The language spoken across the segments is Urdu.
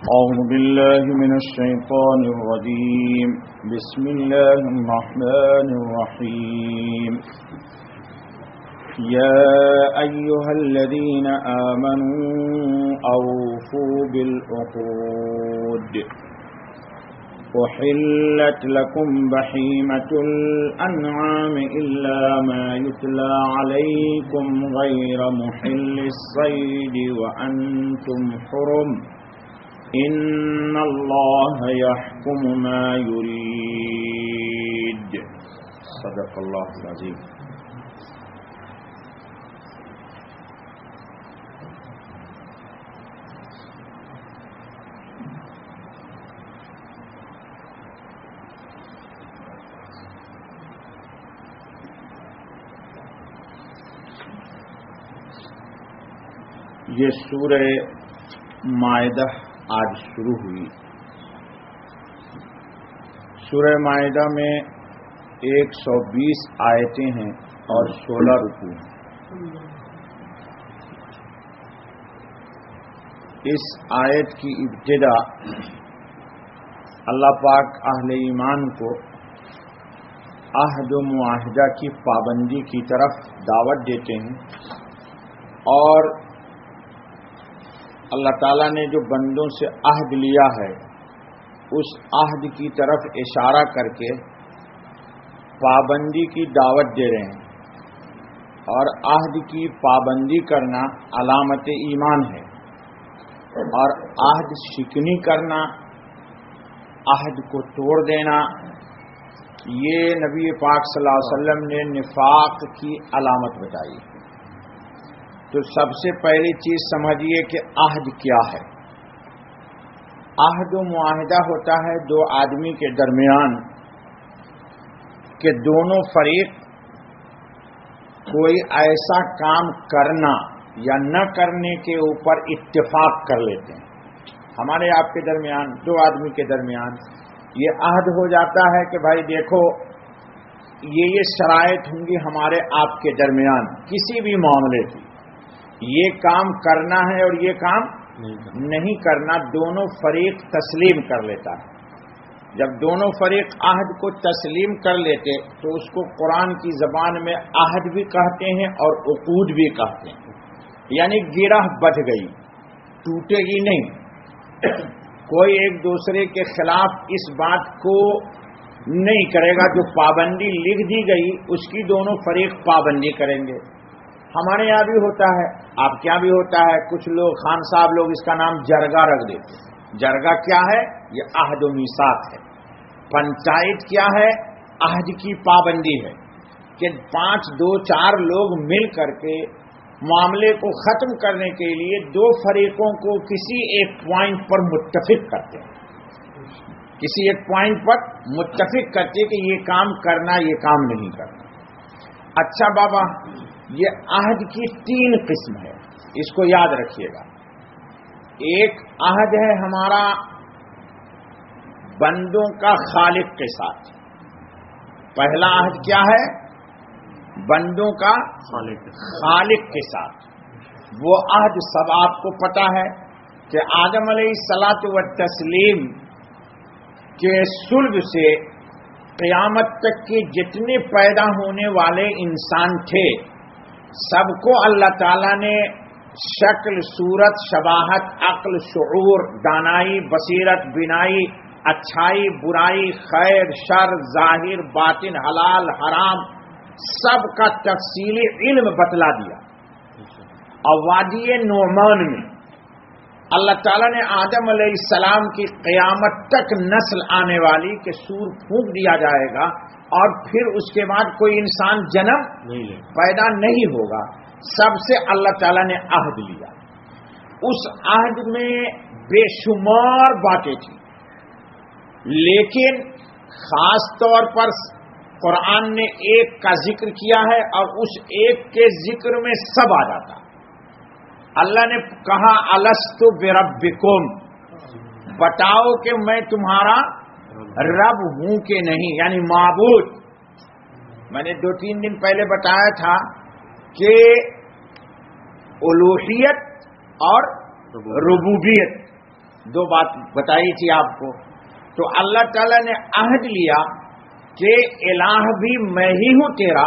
أعوذ بالله من الشيطان الرجيم. بسم الله الرحمن الرحيم. يا أيها الذين آمنوا أوفوا بالعقود. أحلت لكم بهيمة الأنعام إلا ما يتلى عليكم غير محل الصيد وأنتم حرم. إن الله يحكم ما يريد. صدق الله العظيم. یہ سورہ مائدہ آج شروع ہوئی. سورہ مائدہ میں 120 آیتیں ہیں اور 16 رکوع ہیں. اس آیت کی ابتدا اللہ پاک اہل ایمان کو عہد و معاہدہ کی پابندی کی طرف دعوت دیتے ہیں اور اللہ تعالیٰ نے جو بندوں سے عہد لیا ہے اس عہد کی طرف اشارہ کر کے پابندی کی دعوت دے رہے ہیں. اور عہد کی پابندی کرنا علامت ایمان ہے اور عہد شکنی کرنا، عہد کو توڑ دینا، یہ نبی پاک صلی اللہ علیہ وسلم نے نفاق کی علامت بتائی. تو سب سے پہلی چیز سمجھیے کہ عہد کیا ہے. عہد و معاہدہ ہوتا ہے دو آدمی کے درمیان کہ دونوں فریق کوئی ایسا کام کرنا یا نہ کرنے کے اوپر اتفاق کر لیتے ہیں. ہمارے آپ کے درمیان، دو آدمی کے درمیان یہ عہد ہو جاتا ہے کہ بھائی دیکھو یہ شرائط ہوں گی ہمارے آپ کے درمیان کسی بھی معاملے کی، یہ کام کرنا ہے اور یہ کام نہیں کرنا. دونوں فریق تسلیم کر لیتا ہے. جب دونوں فریق عہد کو تسلیم کر لیتے تو اس کو قرآن کی زبان میں عہد بھی کہتے ہیں اور عقود بھی کہتے ہیں. یعنی گرہ بدھ گئی، ٹوٹے گی نہیں. کوئی ایک دوسرے کے خلاف اس بات کو نہیں کرے گا. جو پابندی لکھ دی گئی اس کی دونوں فریق پابندی کریں گے. ہمارے یہاں بھی ہوتا ہے، آپ کے یہاں بھی ہوتا ہے. کچھ لوگ خان صاحب لوگ اس کا نام جرگہ رکھ دیتے ہیں. جرگہ کیا ہے؟ یہ عہد و میثاق ہے. پنچایت کیا ہے؟ عہد کی پابندی ہے کہ 5 2 4 لوگ مل کر کے معاملے کو ختم کرنے کے لیے دو فریقوں کو کسی ایک پوائنٹ پر متفق کرتے ہیں. کسی ایک پوائنٹ پر متفق کرتے کہ یہ کام کرنا، یہ کام نہیں کرنا. اچھا بابا، یہ عہد کی 3 قسم ہے، اس کو یاد رکھیے گا. ایک عہد ہے ہمارا بندوں کا خالق کے ساتھ. پہلا عہد کیا ہے؟ بندوں کا خالق کے ساتھ. وہ عہد سب آپ کو پتا ہے کہ آدم علیہ الصلوۃ والتسلیم کے صلب سے قیامت تک کے جتنے پیدا ہونے والے انسان تھے سب کو اللہ تعالیٰ نے شکل، صورت، شباہت، عقل، شعور، دانائی، بصیرت، بینائی، اچھائی، برائی، خیر، شر، ظاہر، باطن، حلال، حرام، سب کا تفصیلی علم بتلا دیا. اور وادی نعمان میں اللہ تعالیٰ نے آدم علیہ السلام کی قیامت تک نسل آنے والی کہ سور پھونک دیا جائے گا اور پھر اس کے بعد کوئی انسان جنم پیدا نہیں ہوگا، سب سے اللہ تعالیٰ نے عہد لیا. اس عہد میں بے شمار باتیں تھیں، لیکن خاص طور پر قرآن نے ایک کا ذکر کیا ہے اور اس ایک کے ذکر میں سب آ جاتا. اللہ نے کہا الستُ بربکم، بتاؤ کہ میں تمہارا رب ہوں کہ نہیں، یعنی معبود. میں نے 2-3 دن پہلے بتایا تھا کہ الوہیت اور ربوبیت دو بات بتائی تھی آپ کو. تو اللہ تعالیٰ نے عہد لیا کہ الہ بھی میں ہی ہوں تیرا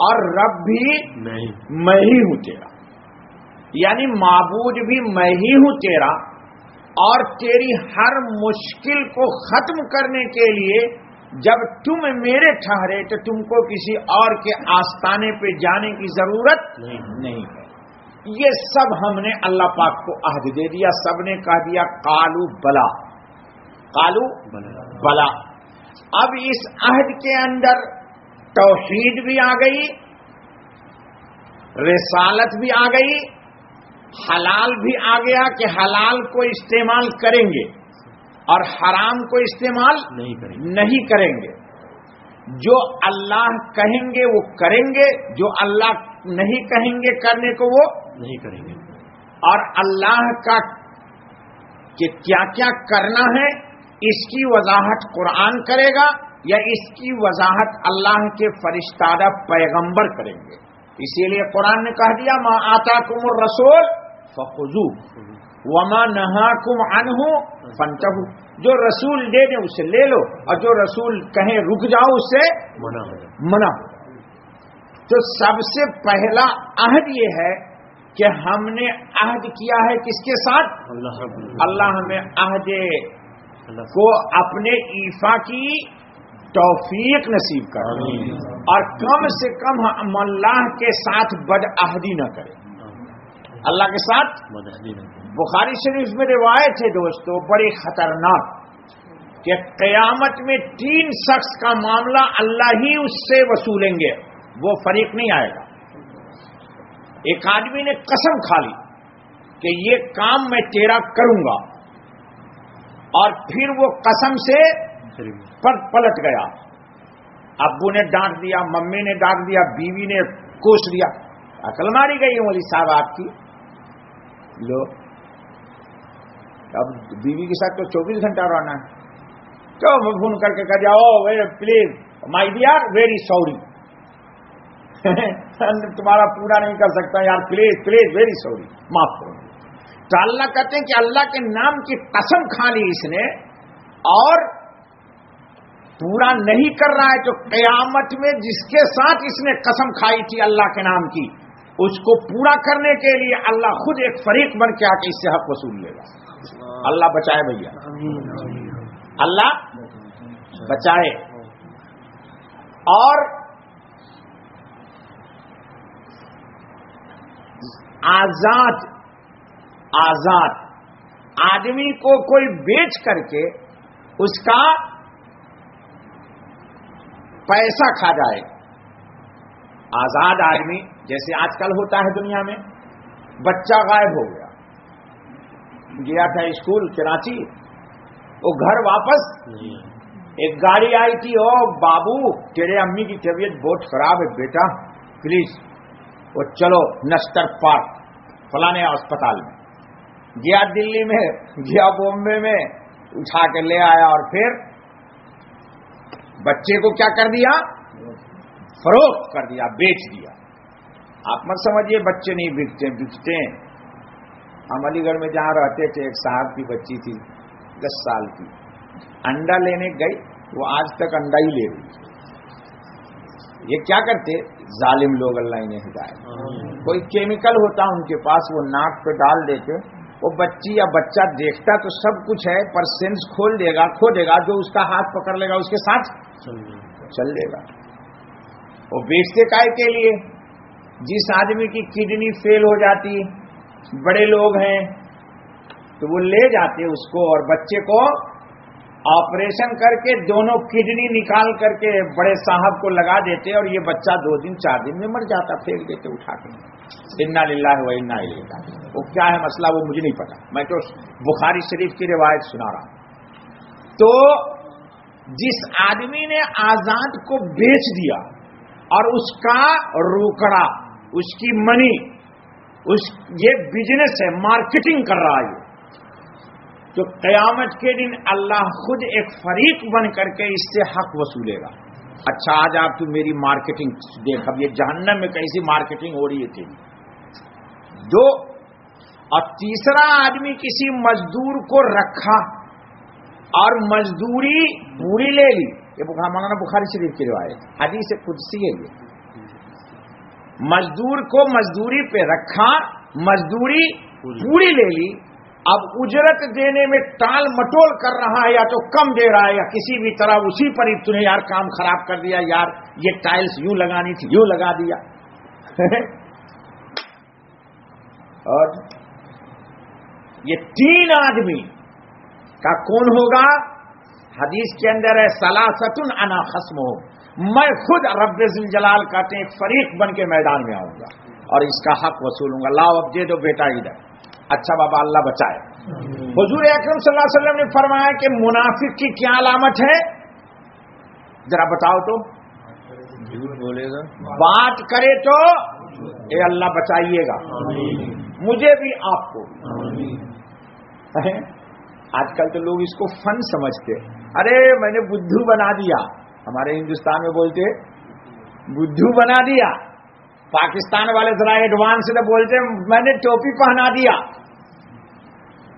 اور رب بھی میں ہی ہوں تیرا، یعنی معبود بھی میں ہی ہوں تیرا، اور تیری ہر مشکل کو ختم کرنے کے لیے جب تم میرے ٹھہرے تو تم کو کسی اور کے آستانے پہ جانے کی ضرورت نہیں ہے. یہ سب ہم نے اللہ پاک کو عہد دے دیا. سب نے کہہ دیا قالو بلا، قالو بلا. اب اس عہد کے اندر توحید بھی آ گئی، رسالت بھی آ گئی، حلال بھی آ گیا کہ حلال کو استعمال کریں گے اور حرام کو استعمال نہیں کریں گے. جو اللہ کہیں گے وہ کریں گے، جو اللہ نہیں کہیں گے کرنے کو وہ نہیں کریں گے. اور اللہ کا کہ کیا کیا کرنا ہے اس کی وضاحت قرآن کرے گا یا اس کی وضاحت اللہ کے فرشتہ پیغمبر کریں گے. اسی لیے قرآن نے کہہ دیا ما آتاکم الرسول فخذوہ وما نہاکم عنہ فانتہوا. جو رسول دے دیں اسے لے لو اور جو رسول کہیں رک جاؤ اس سے منع ہو. تو سب سے پہلا عہد یہ ہے کہ ہم نے عہد کیا ہے کس کے ساتھ؟ اللہ ہمیں عہد کو اپنے ایفا کی توفیق نصیب کرے اور کم سے کم ہم اللہ کے ساتھ بد عہدی نہ کریں. اللہ کے ساتھ بخاری شریف میں روایت ہے دوستو بڑی خطرناک کہ قیامت میں 3 شخص کا معاملہ اللہ ہی اس سے وصولیں گے، وہ فریق نہیں آئے گا. ایک آدمی نے قسم کھا لی کہ یہ کام میں تیرا کروں گا اور پھر وہ قسم سے پلٹ گیا. ابو نے ڈانٹ دیا، ممی نے ڈانٹ دیا، بیوی نے کوس دیا. عقل ماری گئی مولوی صاحب آپ کی. لو اب بیوی کے ساتھ تو 24 گھنٹہ رہنا ہے. تو فون کر کے کہہ جاؤ please my dear very sorry, تمہارا پورا نہیں کر سکتا یار، پلیز پلیز ویری سوری، معاف کرو. تو اللہ کہتے ہیں کہ اللہ کے نام کی قسم کھا لی اس نے اور پورا نہیں کر رہا ہے. تو قیامت میں جس کے ساتھ اس نے قسم کھائی تھی اللہ کے نام کی، اس کو پورا کرنے کے لیے اللہ خود ایک فریق بن کے آ کے اس سے حق وصول لے گا. اللہ بچائے بھیا، اللہ بچائے. اور آزاد آدمی کو کوئی بیچ کر کے اس کا پیسہ کھا جائے. آزاد آدمی جیسے آج کل ہوتا ہے دنیا میں، بچہ غائب ہو گیا تھا اسکول کراچی، وہ گھر واپس ایک گاڑی آئی تھی، او بابو تیرے امی کی طبیعت بہت خراب ہے بیٹا پلیز وہ چلو نستر پارک فلانے اسپتال میں. گیا دلی میں، گیا بامبے میں، اٹھا کے لے آیا اور پھر بچے کو کیا کر دیا؟ فروخت کر دیا، بیچ دیا. آپ مت سمجھیے بچے نہیں بکتے ہیں. ہم علی گڑھ میں جہاں رہتے تھے ایک صاحب کی بچی تھی 10 سال کی، انڈا لینے گئی، وہ آج تک انڈا ہی لے رہی. یہ کیا کرتے ظالم لوگ، اللہ انہیں ہدایت. کوئی کیمیکل ہوتا ان کے پاس، وہ ناک پہ ڈال دیتے، وہ بچی یا بچہ دیکھتا تو سب کچھ ہے پر سینس کھو دے گا، جو اس کا ہاتھ پکڑ لے گا اس کے ساتھ چل دے گا. وہ بیچتے کائے کے لیے؟ جس آدمی کی کڈنی فیل ہو جاتی، بڑے لوگ ہیں تو وہ لے جاتے اس کو اور بچے کو آپریشن کر کے دونوں کڈنی نکال کر کے بڑے صاحب کو لگا دیتے اور یہ بچہ 2 دن 4 دن میں مر جاتا، پھینک دیتے اٹھا کے. انا للہ و انا الیہ راجعون. وہ کیا ہے مسئلہ وہ مجھے نہیں پتا، میں تو بخاری شریف کی روایت سنا رہا ہوں. تو جس آدمی نے آزاد کو بیچ دیا اور اس کا روکڑا، اس کی منی، یہ بزنس ہے، مارکیٹنگ کر رہا ہے، تو قیامت کے دن اللہ خود ایک فریق بن کر کے اس سے حق وصولے گا. اچھا آج آپ تو میری مارکیٹنگ دیکھ، اب یہ جہنم میں کیسی مارکیٹنگ ہو رہی ہے تیری. اور تیسرا آدمی کسی مزدور کو رکھا اور مزدوری پوری لے لی. یہ مولانا بخاری شریف کی روایت، حدیث قدسی ہے. یہ مزدور کو مزدوری پہ رکھا، مزدوری پوری لے لی. اب اجرت دینے میں ٹال مٹول کر رہا ہے، یا تو کم دے رہا ہے یا کسی بھی طرح اسی پر ہی تمہیں یار کام خراب کر دیا، یار یہ ٹائلز یوں لگانی تھی یوں لگا دیا. اور یہ 3 آدمی کا کون ہوگا؟ حدیث کے اندر ہے ثلاثۃ انا خصمہم، میں خود رب ذوالجلال کہتے ہیں ایک فریق بن کے میدان میں آؤں گا اور اس کا حق وصولوں گا. لاؤ اب دے دو بیٹا ادھر. اچھا بابا اللہ بچائے. حضور اکرم صلی اللہ علیہ وسلم نے فرمایا کہ منافق کی کیا علامت ہے؟ ذرا بتاؤ تو. جھوٹ بولے گا، بات کرے تو اے اللہ بچائیے گا مجھے بھی آپ کو. آج کل تو لوگ اس کو فن سمجھتے. ارے میں نے بدھو بنا دیا. ہمارے ہندوستان میں بولتے بدھو بنا دیا. پاکستان والے ذرا ایڈوانس سے بولتے میں نے ٹوپی پہنا دیا.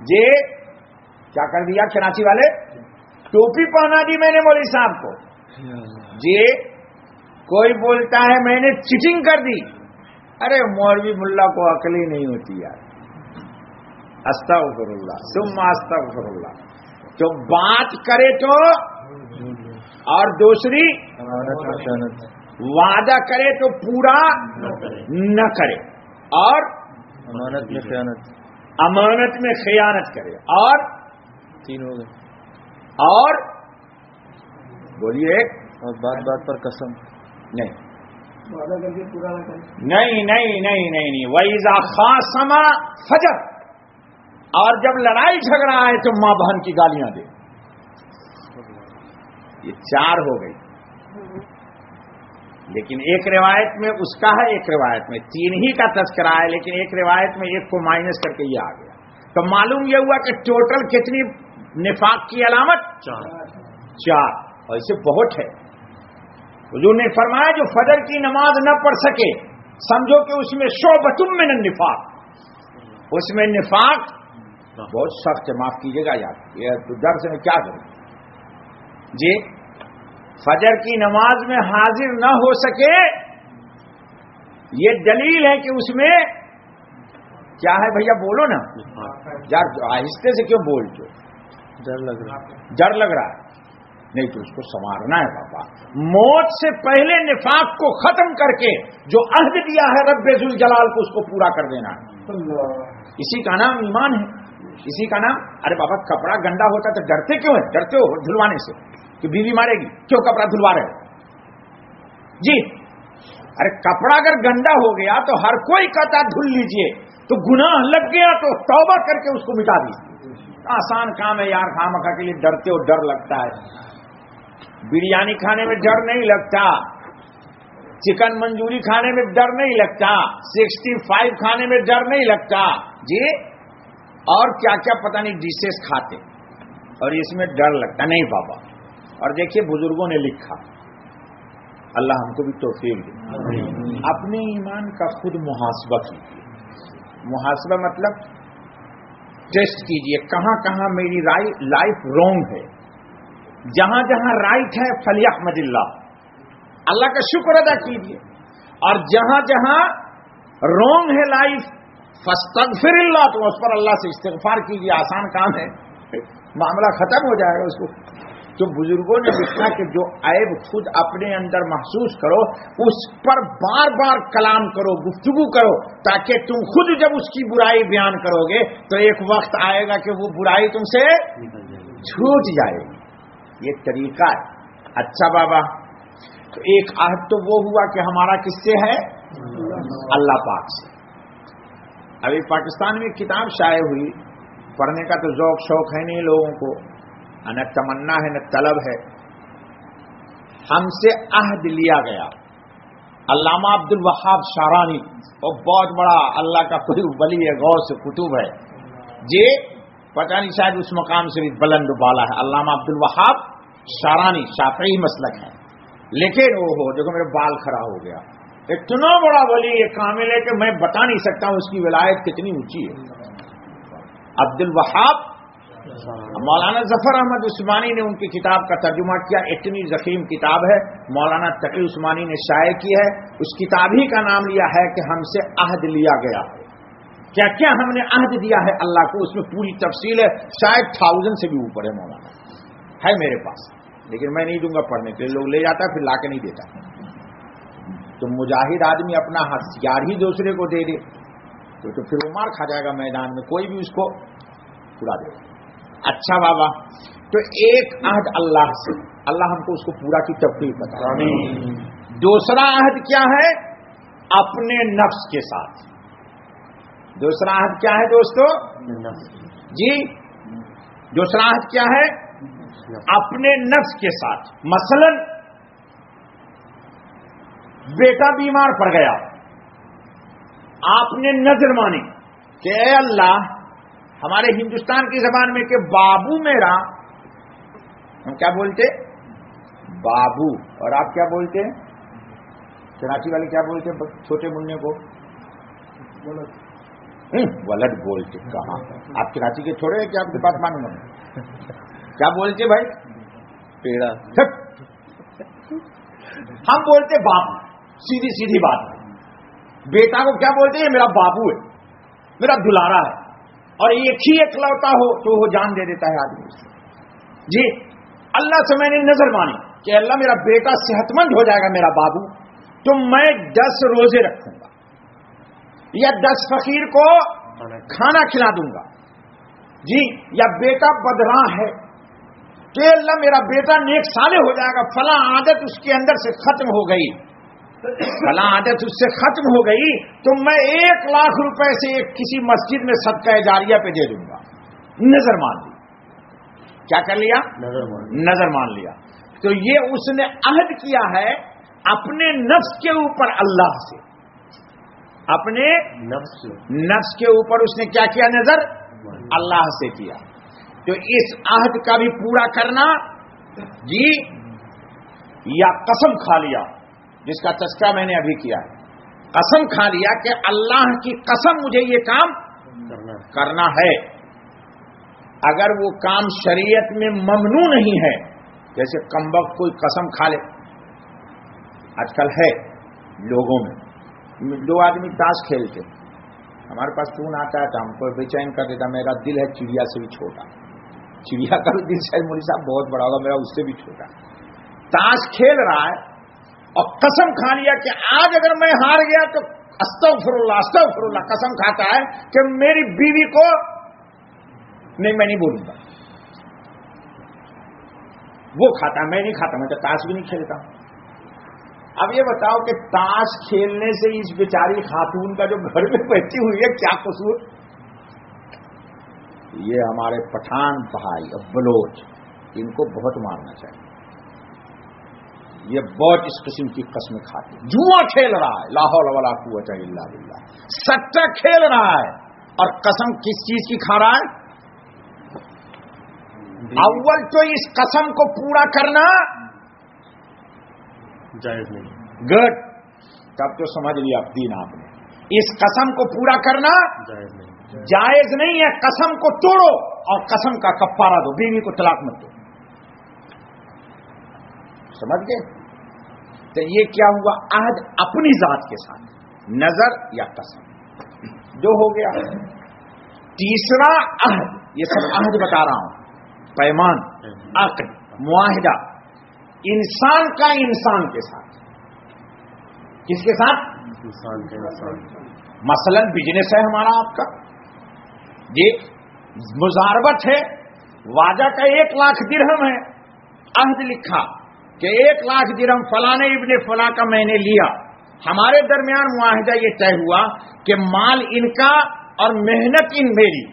جی کیا کر دیا کراچی والے؟ ٹوپی پہنا دی میں نے مولوی صاحب کو. جی کوئی بولتا ہے میں نے چیٹنگ کر دی. ارے مولوی ملا کو عقل ہی نہیں ہوتی یار. استغفر اللہ ثم استغفر اللہ. تو بات کرے تو اور دوسری وعدہ کرے تو پورا نہ کرے، اور امانت میں خیانت، امانت میں خیانت کرے، اور 3 ہو گئے. اور بولیے ایک اور بات بات پر قسم نہیں، وعدہ کر کے پورا نہ کرے. نہیں. وَإِذَا خَاصَمَ فَجَرَ. اور جب لڑائی جھگڑا آئے تو ماں بہن کی گالیاں دے. یہ 4 ہو گئی. لیکن ایک روایت میں اس کا ہے، ایک روایت میں 3 ہی کا تذکرہ ہے، لیکن ایک روایت میں 1 کو مائنس کر کے یہ آ گیا. تو معلوم یہ ہوا کہ ٹوٹل کتنی نفاق کی علامت؟ 4. اور اسے بہت ہے. حضور نے فرمایا جو فجر کی نماز نہ پڑھ سکے سمجھو کہ اس میں شعبۃ من النفاق، اس میں نفاق بہت سخت ہے. معاف کیجیے گا یار، یہ ڈر سے میں کیا کروں. جی فجر کی نماز میں حاضر نہ ہو سکے یہ دلیل ہے کہ اس میں کیا ہے. بھیا بولو نا یار، آہستہ سے کیوں بولتے؟ ڈر لگ رہا ہے. ڈر لگ رہا ہے. نہیں تو اس کو سنوارنا ہے بابا. موت سے پہلے نفاق کو ختم کر کے جو عہد دیا ہے رب ذوالجلال کو اس کو پورا کر دینا ہے. اسی کا نام ایمان ہے، اسی کا نام. ارے بابا کپڑا گندا ہوتا تو ڈرتے کیوں ہے؟ ڈرتے ہو دھلوانے سے کہ بیوی مارے گی، کیوں کپڑا دھلوا رہے جی؟ ارے کپڑا اگر گندا ہو گیا تو ہر کوئی کہتا دھل لیجئے، تو گناہ لگ گیا تو توبہ کر کے اس کو مٹا دیجیے. آسان کام ہے یار، خامخواہ کے لیے ڈرتے ہو. ڈر لگتا ہے. بریانی کھانے میں ڈر نہیں لگتا، چکن منچوری کھانے میں ڈر نہیں لگتا، 65 کھانے میں ڈر نہیں لگتا جی، اور کیا کیا پتہ نہیں ڈشز کھاتے اور اس میں ڈر لگتا نہیں بابا. اور دیکھیے بزرگوں نے لکھا، اللہ ہم کو بھی توفیق دے، اپنے ایمان کا خود محاسبہ کیجیے. محاسبہ مطلب ٹیسٹ کیجیے کہاں کہاں میری لائف رونگ ہے. جہاں جہاں رائٹ ہے فلیحمد اللہ، اللہ کا شکر ادا کیجیے. اور جہاں جہاں رونگ ہے لائف فاستغفر اللہ، تو اس پر اللہ سے استغفار کیجیے. آسان کام ہے، معاملہ ختم ہو جائے گا اس کو. تو بزرگوں نے لکھا کہ جو عیب خود اپنے اندر محسوس کرو اس پر بار بار کلام کرو، گفتگو کرو، تاکہ تم خود جب اس کی برائی بیان کرو گے تو ایک وقت آئے گا کہ وہ برائی تم سے چھوٹ جائے گی. یہ طریقہ ہے. اچھا بابا، تو ایک عہد تو وہ ہوا کہ ہمارا کس سے ہے؟ اللہ پاک سے. ابھی پاکستان میں کتاب شائع ہوئی، پڑھنے کا تو ذوق شوق ہے نہیں لوگوں کو، نہ تمنا ہے نہ طلب ہے. ہم سے عہد لیا گیا. علامہ عبد الوہاب شارانی، وہ بہت بڑا اللہ کا کوئی ولی ہے، غوث کتب ہے جی، پتہ نہیں شاید اس مقام سے بھی بلند بالا ہے. علامہ عبد الوہاب شارانی شافعی مسلک ہے، لیکن وہ دیکھو میرے بال کھڑا ہو گیا. اتنا بڑا ولی یہ کامل ہے کہ میں بتا نہیں سکتا ہوں اس کی ولایت کتنی اونچی ہے. عبد الوہاب مولانا ظفر احمد عثمانی نے ان کی کتاب کا ترجمہ کیا. اتنی ضخیم کتاب ہے, مولانا تقی عثمانی نے شائع کی ہے. اس کتاب ہی کا نام لیا ہے کہ ہم سے عہد لیا گیا ہے. کیا کیا ہم نے عہد دیا ہے اللہ کو, اس میں پوری تفصیل ہے. شاید 1000 سے بھی اوپر ہے. مولانا ہے میرے پاس, لیکن میں نہیں دوں گا پڑھنے کے لیے. لوگ لے جاتا ہے پھر لا کے نہیں دیتا. تو مجاہد آدمی اپنا ہتھیار ہی دوسرے کو دے دے تو پھر وہ مار کھا جائے گا میدان میں, کوئی بھی اس کو پورا دے گا. اچھا بابا, تو ایک عہد اللہ سے, اللہ ہم کو اس کو پورا کی توفیق بتا. دوسرا عہد کیا ہے؟ اپنے نفس کے ساتھ. دوسرا عہد کیا ہے دوستو جی؟ دوسرا عہد کیا ہے؟ اپنے نفس کے ساتھ. مثلا بیٹا بیمار پڑ گیا, آپ نے نظر مانی کہ اے اللہ, ہمارے ہندوستان کی زبان میں کہ بابو میرا, ہم کیا بولتے بابو, اور آپ کیا بولتے ہیں کراچی والے کیا بولتے ہیں چھوٹے منہ کو؟ ولد بولتے. کہاں آپ کراچی کے چھوڑے کیا آپ کے پاس معلوم ہے کیا بولتے بھائی؟ پیڑا. ہم بولتے بابو, سیدھی سیدھی بات ہے. بیٹا کو کیا بولتے ہیں؟ میرا بابو ہے, میرا دلارا ہے. اور ایک ہی اکلوتا ہو تو وہ جان دے دیتا ہے آدمی سے. جی اللہ سے میں نے نظر مانی کہ اللہ میرا بیٹا صحت مند ہو جائے گا, میرا بابو, تو میں 10 روزے رکھوں گا یا 10 فقیر کو کھانا کھلا دوں گا. جی یا بیٹا بدراں ہے کہ اللہ میرا بیٹا نیک صالح ہو جائے گا, فلاں عادت اس کے اندر سے ختم ہو گئی, فلاں عادت اس سے ختم ہو گئی, تو میں 1 لاکھ روپے سے کسی مسجد میں صدقہ جاریہ پہ دے دوں گا. نظر مان لی. کیا کر لیا؟ نظر مان لیا. تو یہ اس نے عہد کیا ہے اپنے نفس کے اوپر اللہ سے. اپنے نفس کے اوپر اس نے کیا کیا؟ نظر اللہ سے کیا. تو اس عہد کا بھی پورا کرنا جی, یا قسم کھا لیا, جس کا تذکرہ میں نے ابھی کیا ہے. قسم کھا لیا کہ اللہ کی قسم مجھے یہ کام کرنا ہے. اگر وہ کام شریعت میں ممنوع نہیں ہے, جیسے کمبخت کوئی قسم کھا لے, آج کل ہے لوگوں میں, 2 آدمی تاش کھیلتے, ہمارے پاس فون آتا ہے تو ہم کو بے چین کر دیتا, میرا دل ہے چڑیا سے بھی چھوٹا. چڑیا کا بھی دل شاید مولوی صاحب بہت بڑا ہوگا, میرا اس سے بھی چھوٹا. تاش کھیل رہا ہے اور قسم کھا لیا کہ آج اگر میں ہار گیا تو استغفراللہ استغفراللہ. قسم کھاتا ہے کہ میری بیوی کو نہیں, میں نہیں بولوں گا. وہ کھاتا ہے, میں نہیں کھاتا, میں تو تاش بھی نہیں کھیلتا. اب یہ بتاؤ کہ تاش کھیلنے سے اس بیچاری خاتون کا جو گھر میں بیٹھی ہوئی ہے کیا قصور؟ یہ ہمارے پٹھان بھائی اور بلوچ, ان کو بہت مارنا چاہیے. یہ بہت اس قسم کی قسمیں کھاتے ہیں. جوا کھیل رہا ہے, لا حول ولا قوت الا باللہ. سٹا کھیل رہا ہے اور قسم کس چیز کی کھا رہا ہے؟ اول تو اس قسم کو پورا کرنا جائز نہیں. گڈ, تب تو سمجھ لیا دین آپ نے. اس قسم کو پورا کرنا جائز نہیں. جائز نہیں ہے. قسم کو توڑو اور قسم کا کفارہ دو, بیوی کو طلاق مت دو. سمجھ گئے؟ تو یہ کیا ہوا؟ عہد اپنی ذات کے ساتھ, نظر یا قسم, جو ہو گیا. تیسرا عہد, یہ سب عہد بتا رہا ہوں, پیمان, عقد, معاہدہ, انسان کا انسان کے ساتھ. کس کے ساتھ؟ انسان کے انسان. مثلا بزنس ہے ہمارا آپ کا, یہ مزاربت ہے, واجہ کا 1 لاکھ درہم ہے, عہد لکھا کہ 1 لاکھ درہم فلاں ابن فلاں کا میں نے لیا. ہمارے درمیان معاہدہ یہ طے ہوا کہ مال ان کا اور محنت ان میری,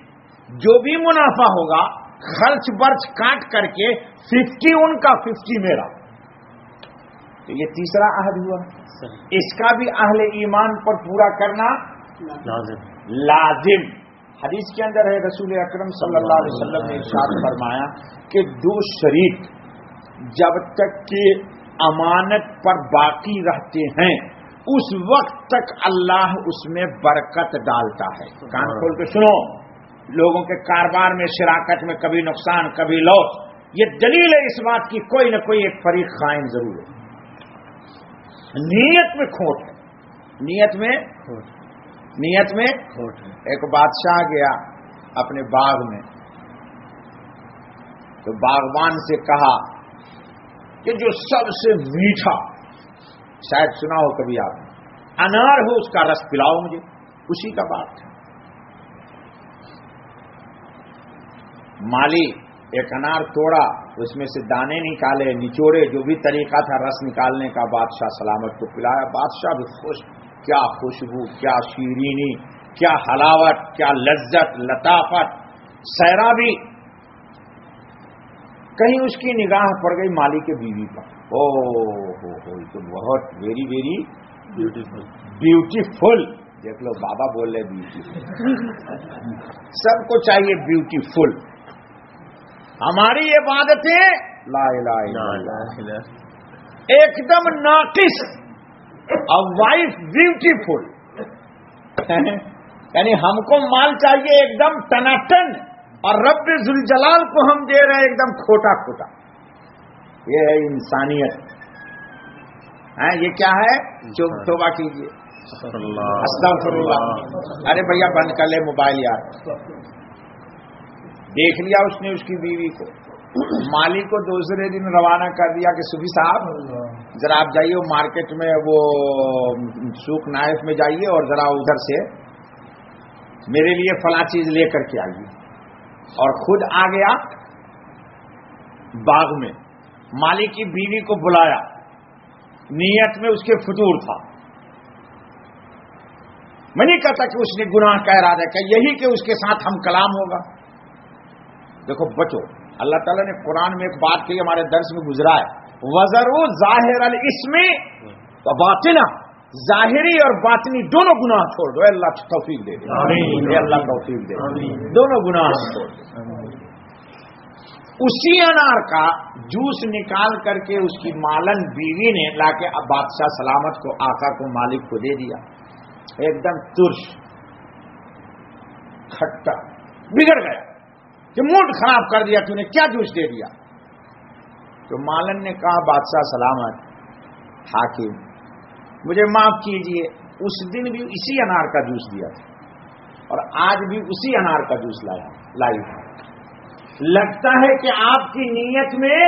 جو بھی منافع ہوگا خرچ برچ کاٹ کر کے 50 ان کا 50 میرا. تو یہ تیسرا عہد ہوا. اس کا بھی اہل ایمان پر پورا کرنا لازم. حدیث کے اندر ہے, رسول اکرم صلی اللہ علیہ وسلم نے ارشاد فرمایا کہ 2 شریک جب تک کہ امانت پر باقی رہتے ہیں اس وقت تک اللہ اس میں برکت ڈالتا ہے. کان کھول کے سنو, لوگوں کے کاروبار میں شراکت میں کبھی نقصان کبھی لوس. یہ دلیل ہے اس بات کی کوئی نہ کوئی ایک فریق خائن ضرور ہے. نیت میں کھوٹ ہے, نیت میں کھوٹ ہے. ایک بادشاہ گیا اپنے باغ میں, تو باغبان سے کہا کہ جو سب سے میٹھا, شاید سنا ہو کبھی آپ نے, انار ہو اس کا رس پلاؤ مجھے. اسی کا بات تھا. مالی ایک انار توڑا, اس میں سے دانے نکالے, نچوڑے, جو بھی طریقہ تھا رس نکالنے کا, بادشاہ سلامت کو پلایا. بادشاہ بھی خوش, کیا خوشبو, کیا شیرینی, کیا حلاوت, کیا لذت, لطافت, سیرابی. کہیں اس کی نگاہ پڑ گئی مالی کے بیوی پر. او ہو تو بہت ویری ویری بیوٹیفل. دیکھ لو بابا بول رہے بیوٹیفل, سب کو چاہیے بیوٹیفل. ہماری عبادتیں لا الہ الا اللہ ایک دم ناقص, اور وائف بیوٹیفل. یعنی ہم کو مال چاہیے ایک دم ٹناٹن, اور رب ذوالجلال کو ہم دے رہے ہیں ایک دم کھوٹا کھوٹا. یہ ہے انسانیت. یہ کیا ہے؟ جو توبہ کیجیے. استغفر اللہ. ارے بھیا بند کر لے موبائل یار. دیکھ لیا اس نے اس کی بیوی کو. مالی کو دوسرے دن روانہ کر دیا کہ صبح صاحب ذرا آپ جائیے مارکیٹ میں, وہ سوق نائف میں جائیے اور ذرا ادھر سے میرے لیے فلاں چیز لے کر کے آئیے. اور خود آ گیا باغ میں. مالی کی بیوی کو بلایا, نیت میں اس کے فطور تھا. میں نہیں کہتا کہ اس نے گناہ کا ارادہ کیا, یہی کہ اس کے ساتھ ہم کلام ہوگا. دیکھو بچو, اللہ تعالیٰ نے قرآن میں ایک بات کہی, ہمارے درس میں گزرا ہے, وَذَرُوا ظَاهِرَ الْإِثْمِ وَبَاطِنَهُ. ظاہری اور باطنی دونوں گناہ چھوڑ دو. اللہ توفیق دے دے, اللہ توفیق دے دے. دونوں گناہ چھوڑ دو. اسی انار کا جوس نکال کر کے اس کی مالن بیوی نے لا کے اب بادشاہ سلامت کو, آقا کو, مالک کو دے دیا. ایک دم ترش کھٹا, بگڑ گیا کہ موڈ خراب کر دیا, تو نے کیا جوس دے دیا. تو مالن نے کہا بادشاہ سلامت, حاکم مجھے معاف کیجئے, اس دن بھی اسی انار کا جوس دیا تھا اور آج بھی اسی انار کا جوس لائی ہے. لگتا ہے کہ آپ کی نیت میں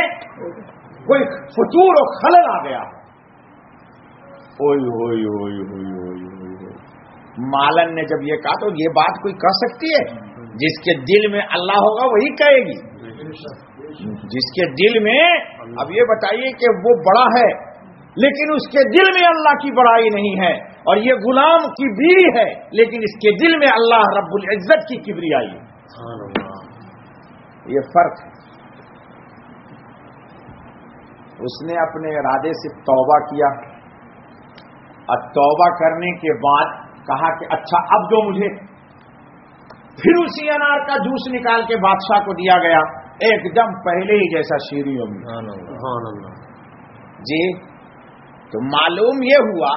کوئی فطور و خلل آ گیا. مالن نے جب یہ کہا تو یہ بات کوئی کہہ سکتی ہے؟ جس کے دل میں اللہ ہوگا وہی کہے گی. جس کے دل میں, اب یہ بتائیے کہ وہ بڑا ہے لیکن اس کے دل میں اللہ کی بڑائی نہیں ہے, اور یہ غلام کی بیوی ہے لیکن اس کے دل میں اللہ رب العزت کی کبریائی ہے. یہ فرق ہے. اس نے اپنے ارادے سے توبہ کیا, اور توبہ کرنے کے بعد کہا کہ اچھا اب جو مجھے, پھر اسی انار کا جوس نکال کے بادشاہ کو دیا گیا, ایک دم پہلے ہی جیسا شیریں جی. تو معلوم یہ ہوا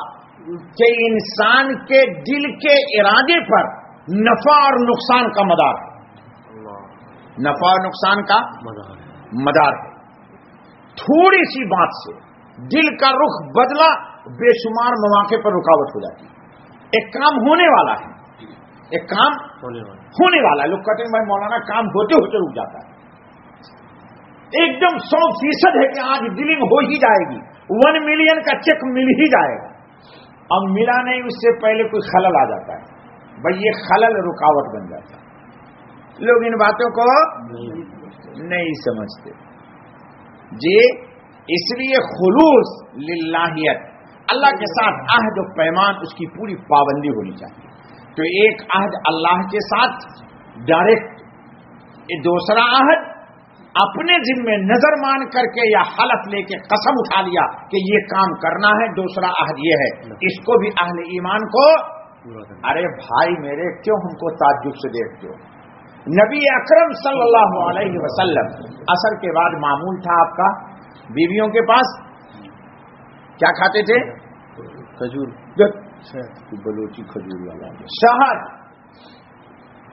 کہ انسان کے دل کے ارادے پر نفع اور نقصان کا مدار ہے. نفع اور نقصان کا مدار ہے. تھوڑی سی بات سے دل کا رخ بدلا, بے شمار مواقع پر رکاوٹ ہو جاتی ہے. ایک کام ہونے والا ہے, ایک کام ہونے والا ہے. لوگ کہتے ہیں بھائی مولانا کام ہوتے ہوتے رک جاتا ہے. ایک دم 100% ہے کہ آج ڈیلنگ ہو ہی جائے گی, 1 ملین کا چیک مل ہی جائے گا. اب ملا نہیں, اس سے پہلے کوئی خلل آ جاتا ہے. بھائی یہ خلل رکاوٹ بن جاتا ہے. لوگ ان باتوں کو نہیں سمجھتے جی. اس لیے خلوص للہیت, اللہ کے ساتھ عہد و پیمان, اس کی پوری پابندی ہونی چاہیے. تو ایک عہد اللہ کے ساتھ ڈائریکٹ, دوسرا عہد اپنے ذمے نظر مان کر کے یا حلف لے کے قسم اٹھا لیا کہ یہ کام کرنا ہے. دوسرا عہد یہ ہے, اس کو بھی اہل ایمان کو. ارے بھائی میرے, کیوں ہم کو تعجب سے دیکھتے ہو؟ نبی اکرم صلی اللہ علیہ وسلم عصر کے بعد معمول تھا آپ کا بیویوں کے پاس کیا کھاتے تھے؟ کھجور, بلوچی کھجور والا, شہد.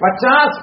50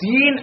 3